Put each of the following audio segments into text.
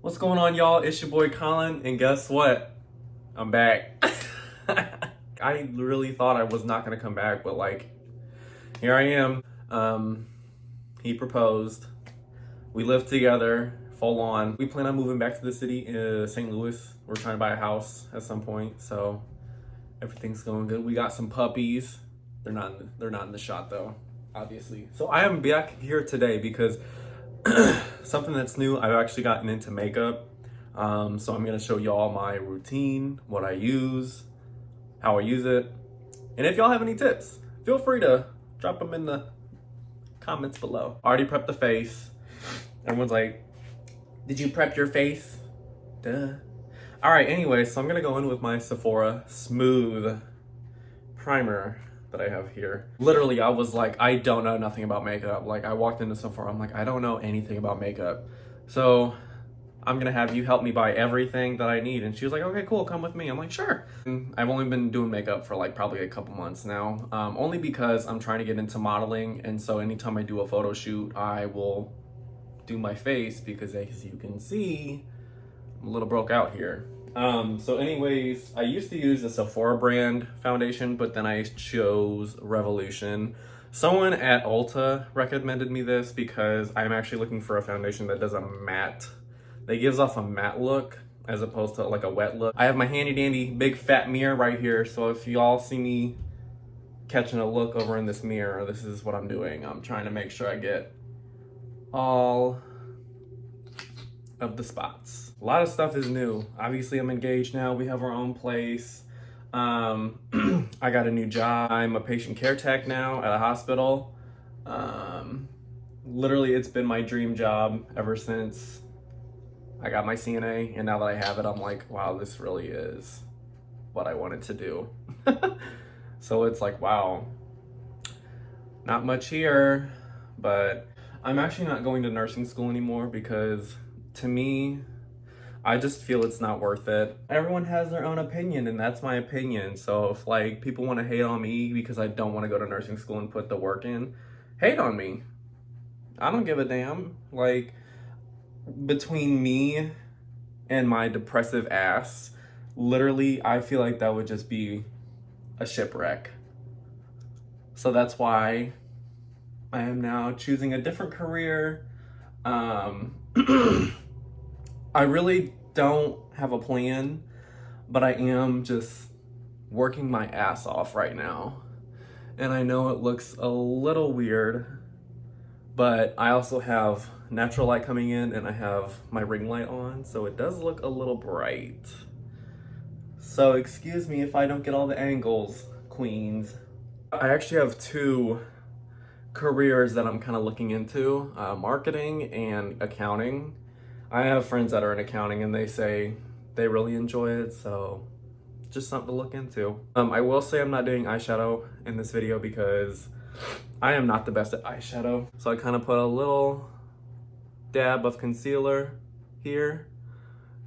What's going on, y'all? It's your boy Colin, and guess what? I'm back. I really thought I was not gonna come back, but like, here I am. He proposed. We live together, full on. We plan on moving back to the city in St. Louis. We're trying to buy a house at some point, so everything's going good. We got some puppies. They're not in the shot though, obviously. So I am back here today because something that's new, I've actually gotten into makeup. So I'm gonna show y'all my routine, what I use, how I use it. And if y'all have any tips, feel free to drop them in the comments below. I already prepped the face. Everyone's like, did you prep your face? Duh. All right, anyway, so I'm gonna go in with my Sephora Smooth primer that I have here. Literally, I was like, I don't know nothing about makeup. Like, I walked into Sephora, I'm like, I don't know anything about makeup. So I'm gonna have you help me buy everything that I need. And she was like, okay, cool, come with me. I'm like, sure. And I've only been doing makeup for like probably a couple months now, only because I'm trying to get into modeling. And so anytime I do a photo shoot, I will do my face because as you can see, I'm a little broke out here. So anyways, I used to use the Sephora brand foundation, but then I chose Revolution. Someone at Ulta recommended me this because I'm actually looking for a foundation that does a matte, that gives off a matte look as opposed to like a wet look. I have my handy dandy big fat mirror right here. So if y'all see me catching a look over in this mirror, this is what I'm doing. I'm trying to make sure I get all of the spots. A lot of stuff is new. Obviously, I'm engaged now. We have our own place. I got a new job. I'm a patient care tech now at a hospital. Literally, it's been my dream job ever since I got my CNA. And now that I have it, I'm like, wow, this really is what I wanted to do. So it's like, wow, not much here, but I'm actually not going to nursing school anymore because to me, I just feel it's not worth it. Everyone has their own opinion, and that's my opinion. So if like people want to hate on me because I don't want to go to nursing school and put the work in, hate on me. I don't give a damn. Like, between me and my depressive ass, literally, I feel like that would just be a shipwreck. So that's why I am now choosing a different career. I really don't have a plan, but I am just working my ass off right now. And I know it looks a little weird, but I also have natural light coming in and I have my ring light on, so it does look a little bright. So excuse me if I don't get all the angles, queens. I actually have two careers that I'm kind of looking into, marketing and accounting. I have friends that are in accounting and they say they really enjoy it, so just something to look into. I will say I'm not doing eyeshadow in this video because I am not the best at eyeshadow. So I kind of put a little dab of concealer here,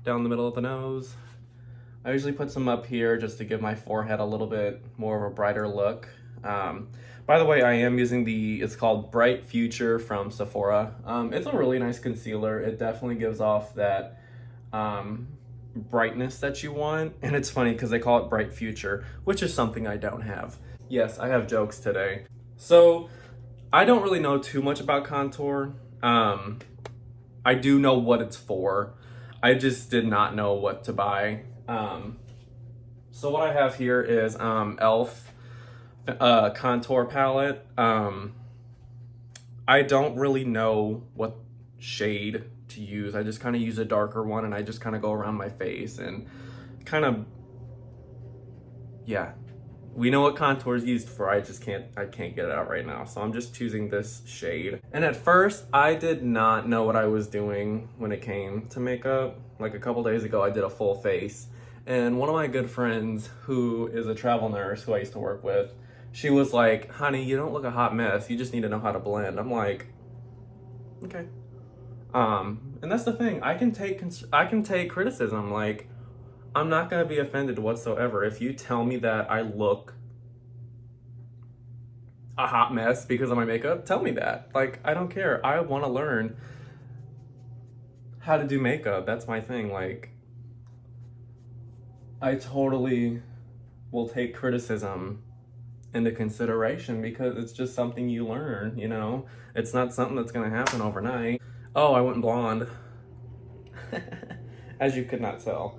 down the middle of the nose. I usually put some up here just to give my forehead a little bit more of a brighter look. By the way, I am using it's called Bright Future from Sephora. It's a really nice concealer. It definitely gives off that brightness that you want. And it's funny because they call it Bright Future, which is something I don't have. Yes, I have jokes today. So I don't really know too much about contour. I do know what it's for. I just did not know what to buy. So what I have here is e.l.f. Contour palette. I don't really know what shade to use. I just kind of use a darker one and I just kind of go around my face and kind of, yeah, we know what contour is used for. I can't get it out right now. So I'm just choosing this shade. And at first I did not know what I was doing when it came to makeup. Like a couple days ago, I did a full face. And one of my good friends who is a travel nurse who I used to work with, she was like, honey, you don't look a hot mess. You just need to know how to blend. I'm like, okay. And that's the thing. I can take criticism. Like, I'm not going to be offended whatsoever. If you tell me that I look a hot mess because of my makeup, tell me that. Like, I don't care. I want to learn how to do makeup. That's my thing. Like, I totally will take criticism into consideration because it's just something you learn, you know? It's not something that's gonna happen overnight. Oh, I went blonde. As you could not tell.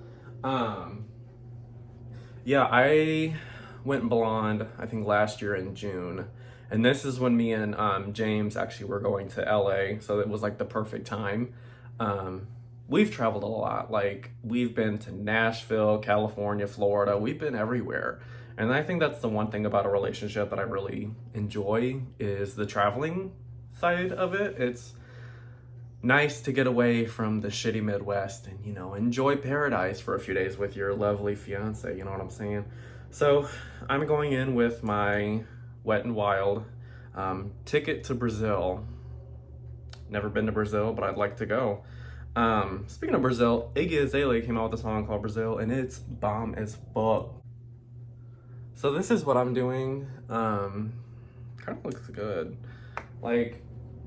Yeah, I went blonde, I think last year in June. And this is when me and James actually were going to LA, so it was like the perfect time. We've traveled a lot. Like, we've been to Nashville, California, Florida. We've been everywhere. And I think that's the one thing about a relationship that I really enjoy is the traveling side of it. It's nice to get away from the shitty Midwest and, you know, enjoy paradise for a few days with your lovely fiance, you know what I'm saying? So I'm going in with my Wet n Wild ticket to Brazil. Never been to Brazil, but I'd like to go. Speaking of Brazil, Iggy Azalea came out with a song called Brazil, and it's bomb as fuck. So this is what I'm doing. Kind of looks good. Like,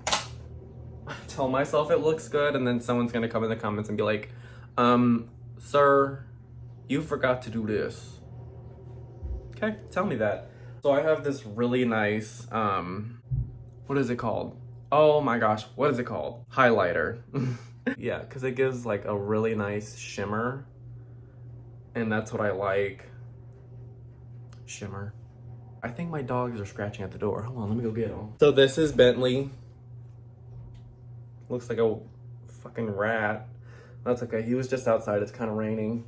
I tell myself it looks good, and then someone's gonna come in the comments and be like, sir, you forgot to do this. Okay, tell me that. So I have this really nice, what is it called? Oh my gosh, what is it called? Highlighter. Yeah, because it gives like a really nice shimmer, and that's what I like. Shimmer. I think my dogs are scratching at the door. Hold on, let me go get them. So this is Bentley. Looks like a fucking rat. That's okay, he was just outside, it's kind of raining.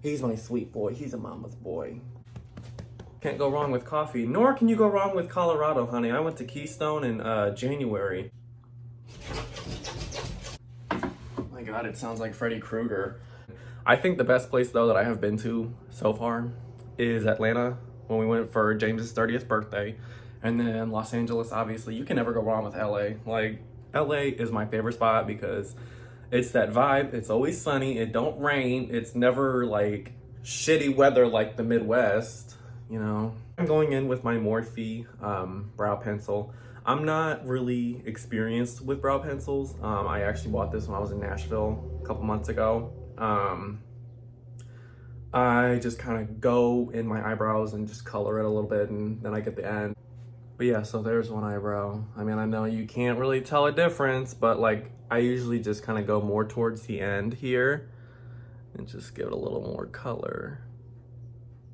He's my sweet boy, he's a mama's boy. Can't go wrong with coffee, nor can you go wrong with Colorado, honey. I went to Keystone in January. My God, it sounds like Freddy Krueger. I think the best place though that I have been to so far is Atlanta, when we went for James's 30th birthday. And then Los Angeles, obviously. You can never go wrong with LA. Like, LA is my favorite spot because it's that vibe. It's always sunny, it don't rain, it's never like shitty weather like the Midwest, you know. I'm going in with my Morphe brow pencil. I'm not really experienced with brow pencils. I actually bought this when I was in Nashville a couple months ago. I just kind of go in my eyebrows and just color it a little bit, and then I get the end. But yeah, so there's one eyebrow. I mean, I know you can't really tell a difference, but like I usually just kind of go more towards the end here and just give it a little more color.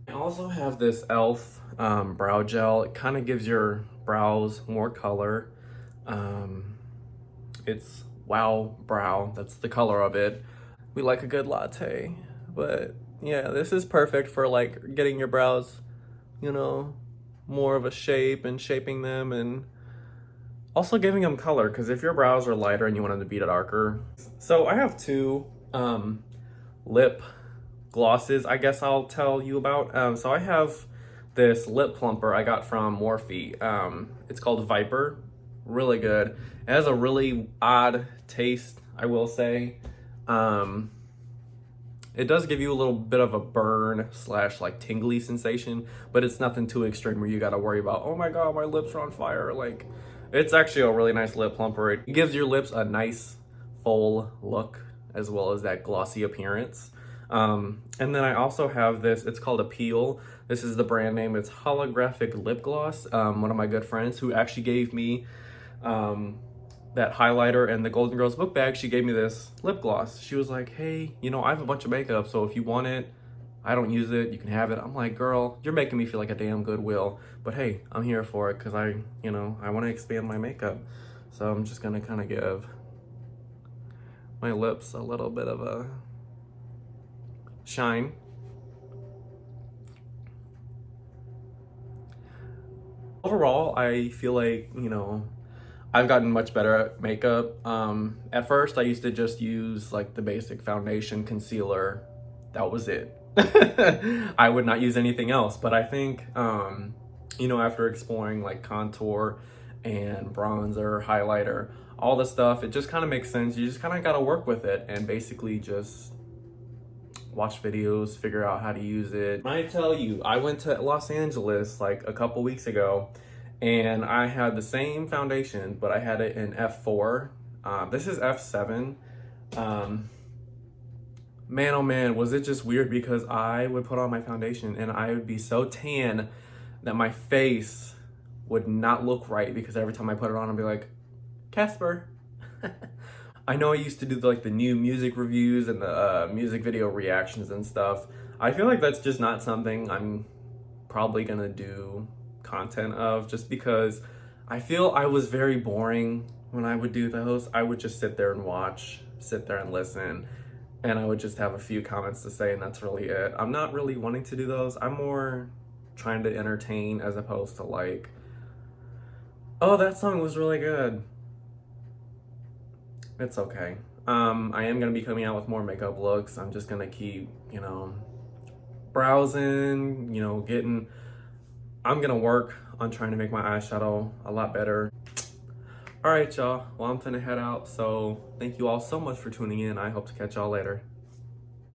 I also have this e.l.f. Brow gel. It kind of gives your brows more color. It's Wow Brow, that's the color of it. We like a good latte, but yeah, this is perfect for like getting your brows, you know, more of a shape and shaping them, and also giving them color, because if your brows are lighter and you want them to be darker. So I have two lip glosses I guess I'll tell you about. So I have this lip plumper I got from Morphe. It's called Viper. Really good. It has a really odd taste, I will say. It does give you a little bit of a burn slash like tingly sensation, but it's nothing too extreme where you gotta worry about, oh my God, my lips are on fire. Like, it's actually a really nice lip plumper. It gives your lips a nice full look as well as that glossy appearance. And then I also have this, it's called Appeal. This is the brand name, it's Holographic Lip Gloss. One of my good friends who actually gave me that highlighter and the Golden Girls book bag, she gave me this lip gloss. She was like, hey, you know, I have a bunch of makeup, so if you want it, I don't use it, you can have it. I'm like, girl, you're making me feel like a damn Goodwill, but hey, I'm here for it because I want to expand my makeup. So I'm just gonna kind of give my lips a little bit of a shine. Overall, I feel like, you know, I've gotten much better at makeup. At first, I used to just use like the basic foundation, concealer. That was it. I would not use anything else. But I think, you know, after exploring like contour and bronzer, highlighter, all the stuff, it just kind of makes sense. You just kind of got to work with it and basically just watch videos, figure out how to use it. I tell you, I went to Los Angeles like a couple weeks ago, and I had the same foundation, but I had it in F4. This is F7. Man, oh man, was it just weird because I would put on my foundation and I would be so tan that my face would not look right because every time I put it on, I'd be like, Casper. I know I used to do like the new music reviews and the music video reactions and stuff. I feel like that's just not something I'm probably gonna do content of, just because I feel I was very boring when I would do those. I would just sit there and watch, sit there and listen, and I would just have a few comments to say, and that's really it. I'm not really wanting to do those. I'm more trying to entertain as opposed to like, oh, that song was really good. It's okay. I am gonna be coming out with more makeup looks. I'm just gonna keep, browsing, I'm gonna work on trying to make my eyeshadow a lot better. All right, y'all. Well, I'm finna head out. So thank you all so much for tuning in. I hope to catch y'all later.